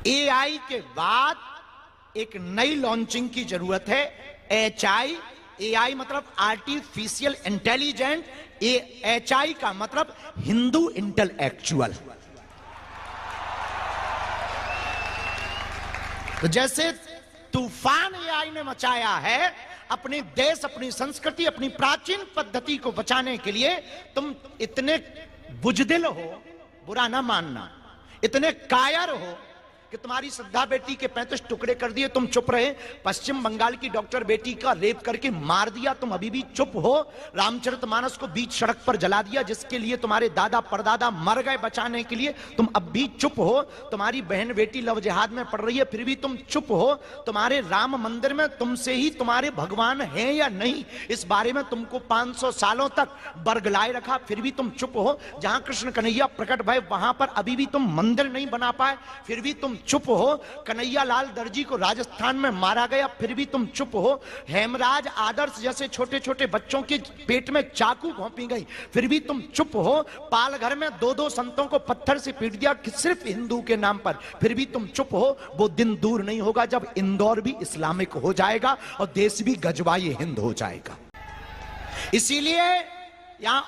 AI के बाद एक नई लॉन्चिंग की जरूरत है, एचआई। एआई मतलब आर्टिफिशियल इंटेलिजेंट, एचआई का मतलब हिंदू इंटेलेक्चुअल। तो जैसे तूफान एआई ने मचाया है, अपने देश, अपनी संस्कृति, अपनी प्राचीन पद्धति को बचाने के लिए तुम इतने बुजदिल हो, बुरा ना मानना, इतने कायर हो कि तुम्हारी श्रद्धा बेटी के 35 टुकड़े कर दिए, तुम चुप रहे। पश्चिम बंगाल की डॉक्टर बेटी का रेप करके मार दिया, तुम अभी भी चुप हो। रामचरितमानस को बीच सड़क पर जला दिया, जिसके लिए तुम्हारे दादा परदादा मर गए बचाने के लिए, तुम अब भी चुप हो। तुम्हारी बहन बेटी लव जिहाद में पड़ रही है, फिर भी तुम चुप हो। तुम्हारे राम मंदिर में तुमसे ही तुम्हारे भगवान हैं या नहीं, इस बारे में तुमको 500 सालों तक बरगलाए रखा, फिर भी तुम चुप हो। जहां कृष्ण कन्हैया प्रकट भय, वहां पर अभी भी तुम मंदिर नहीं बना पाए, फिर भी तुम चुप हो। कन्हैया लाल दर्जी को राजस्थान में मारा गया, फिर भी तुम चुप हो। हेमराज आदर्श जैसे छोटे छोटे बच्चों के पेट में चाकू घोंपी गई, फिर भी तुम चुप हो। पालघर में 2-2 संतों को पत्थर से पीट दिया सिर्फ हिंदू के नाम पर, फिर भी तुम चुप हो। वो दिन दूर नहीं होगा जब इंदौर भी इस्लामिक हो जाएगा और देश भी गजवाई हिंद हो जाएगा। इसीलिए यहां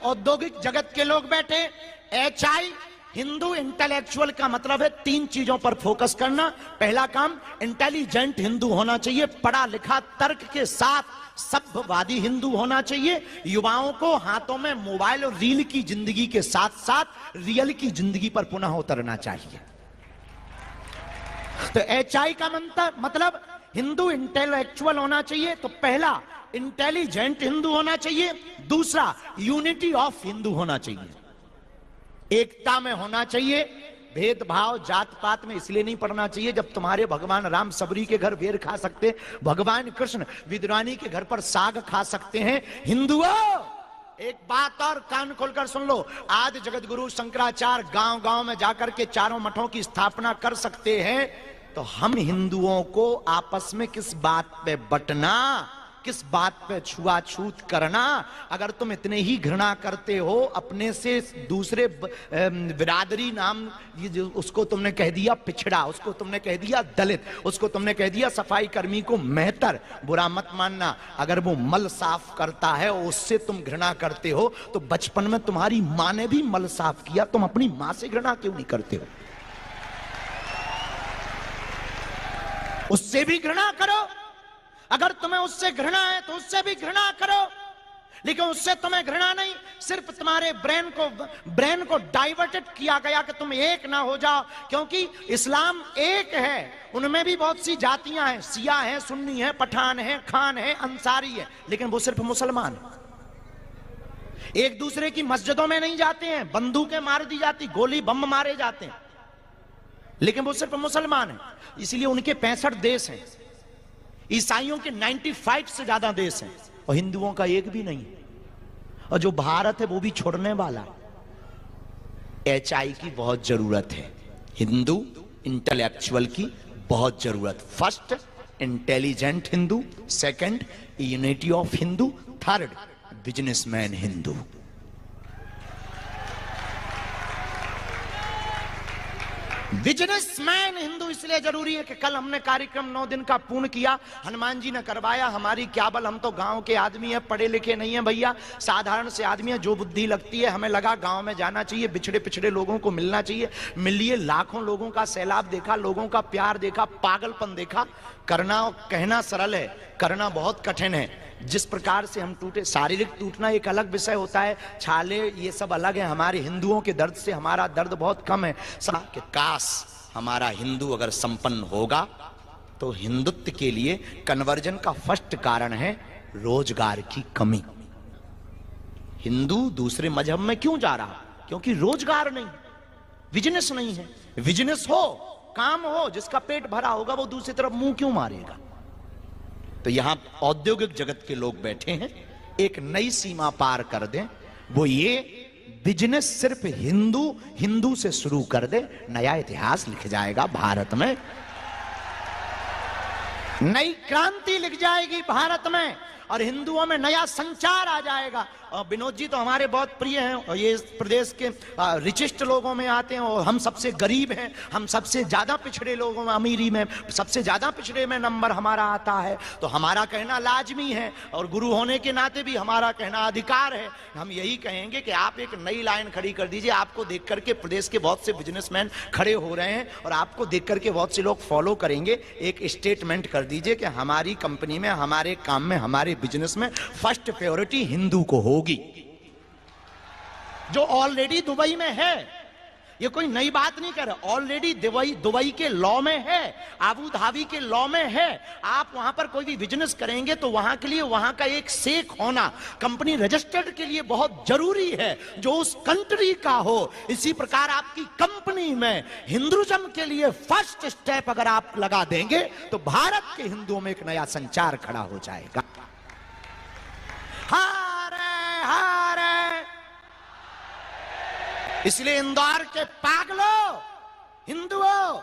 औद्योगिक जगत के लोग बैठे। एचआई हिंदू इंटेलेक्चुअल का मतलब है 3 चीजों पर फोकस करना। पहला काम, इंटेलिजेंट हिंदू होना चाहिए, पढ़ा लिखा तर्क के साथ सभ्यवादी हिंदू होना चाहिए। युवाओं को हाथों में मोबाइल और रील की जिंदगी के साथ साथ रियल की जिंदगी पर पुनः उतरना चाहिए। तो एचआई का मतलब हिंदू इंटेलेक्चुअल होना चाहिए। तो पहला, इंटेलिजेंट हिंदू होना चाहिए। दूसरा, यूनिटी ऑफ हिंदू होना चाहिए, एकता में होना चाहिए। भेदभाव जात पात में इसलिए नहीं पढ़ना चाहिए जब तुम्हारे भगवान राम सबरी के घर बेर खा सकते, भगवान कृष्ण विद्वानी के घर पर साग खा सकते हैं। हिंदुओं, एक बात और कान खोलकर सुन लो, आज जगत गुरु शंकराचार्य गांव गांव में जाकर के 4 मठों की स्थापना कर सकते हैं, तो हम हिंदुओं को आपस में किस बात पे बंटना, किस बात पे छुआछूत करना। अगर तुम इतने ही घृणा करते हो अपने से दूसरे बिरादरी नाम, उसको तुमने कह दिया पिछड़ा, उसको तुमने कह दिया दलित, उसको तुमने कह दिया सफाई कर्मी को मेहतर, बुरा मत मानना। अगर वो मल साफ करता है उससे तुम घृणा करते हो, तो बचपन में तुम्हारी मां ने भी मल साफ किया, तुम अपनी मां से घृणा क्यों नहीं करते हो? उससे भी घृणा करो। अगर तुम्हें उससे घृणा है तो उससे भी घृणा करो, लेकिन उससे तुम्हें घृणा नहीं, सिर्फ तुम्हारे ब्रेन को डाइवर्टेड किया गया कि तुम एक ना हो जाओ। क्योंकि इस्लाम एक है, उनमें भी बहुत सी जातियां हैं, सिया है, सुन्नी है, पठान है, खान है, अंसारी है, लेकिन वो सिर्फ मुसलमान है। एक दूसरे की मस्जिदों में नहीं जाते हैं, बंदूकें मार दी जाती, गोली बम मारे जाते हैं, लेकिन वो सिर्फ मुसलमान है। इसलिए उनके 65 देश हैं, ईसाइयों के 95 से ज्यादा देश हैं, और हिंदुओं का एक भी नहीं। और जो भारत है वो भी छोड़ने वाला है। एचआई की बहुत जरूरत है, हिंदू इंटेलेक्चुअल की बहुत जरूरत। First, intelligent Hindu. Second, unity of Hindu. Third, businessman Hindu. Businessman Hindu इसलिए जरूरी है कि कल हमने कार्यक्रम 9 दिन का पूर्ण किया, हनुमान जी ने करवाया, हमारी क्या बल, हम तो गांव के आदमी हैं, पढ़े लिखे नहीं हैं भैया, साधारण से आदमी हैं, जो बुद्धि लगती है। हमें लगा गांव में जाना चाहिए, बिछड़े पिछड़े लोगों को मिलना चाहिए। मिलिए, लाखों लोगों का सैलाब देखा, लोगों का प्यार देखा, पागलपन देखा। करना और कहना सरल है, करना बहुत कठिन है। जिस प्रकार से हम टूटे, शारीरिक टूटना एक अलग विषय होता है, छाले ये सब अलग है। हमारे हिंदुओं के दर्द से हमारा दर्द बहुत कम है। कि काश हमारा हिंदू अगर संपन्न होगा, तो हिंदुत्व के लिए कन्वर्जन का फर्स्ट कारण है रोजगार की कमी। हिंदू दूसरे मजहब में क्यों जा रहा? क्योंकि रोजगार नहीं, बिजनेस नहीं है। बिजनेस हो, काम हो, जिसका पेट भरा होगा वो दूसरी तरफ मुंह क्यों मारेगा? तो यहां औद्योगिक जगत के लोग बैठे हैं, एक नई सीमा पार कर दें, वो ये बिजनेस सिर्फ हिंदू से शुरू कर दे, नया इतिहास लिख जाएगा भारत में, नई क्रांति लिख जाएगी भारत में। और हिंदुओं में नया संचार आ जाएगा। और विनोद जी तो हमारे बहुत प्रिय हैं और ये इस प्रदेश के रिचेस्ट लोगों में आते हैं और हम सबसे गरीब हैं, हम सबसे ज्यादा पिछड़े लोगों में, अमीरी में सबसे ज्यादा पिछड़े में नंबर हमारा आता है। तो हमारा कहना लाजमी है और गुरु होने के नाते भी हमारा कहना अधिकार है। हम यही कहेंगे कि आप एक नई लाइन खड़ी कर दीजिए। आपको देख करके प्रदेश के बहुत से बिजनेसमैन खड़े हो रहे हैं और आपको देख करके बहुत से लोग फॉलो करेंगे। एक स्टेटमेंट कर दीजिए कि हमारी कंपनी में, हमारे काम में, हमारे बिजनेस में फर्स्ट प्रायोरिटी हिंदू को होगी, जो ऑलरेडी दुबई में है। ये कोई नई बात नहीं कर रहा, ऑलरेडी दुबई के लॉ में है, आबू धाबी के लॉ में है। आप वहां पर कोई भी बिजनेस करेंगे तो वहां के लिए वहां का एक शेख होना कंपनी रजिस्टर्ड के लिए बहुत जरूरी है, जो उस कंट्री का हो। इसी प्रकार आपकी कंपनी में हिंदुइज्म के लिए फर्स्ट स्टेप अगर आप लगा देंगे तो भारत के हिंदुओं में एक नया संचार खड़ा हो जाएगा। हारे हारे, इसलिए इंदौर के पागलों, हिंदुओं,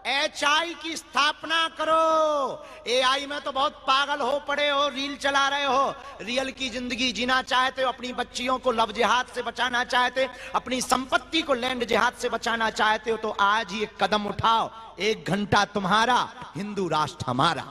HI की स्थापना करो। AI में तो बहुत पागल हो पड़े हो, रील चला रहे हो। रियल की जिंदगी जीना चाहते हो, अपनी बच्चियों को लव जिहाद से बचाना चाहते, अपनी संपत्ति को लैंड जिहाद से बचाना चाहते हो तो आज ही एक कदम उठाओ। 1 घंटा तुम्हारा, हिंदू राष्ट्र हमारा।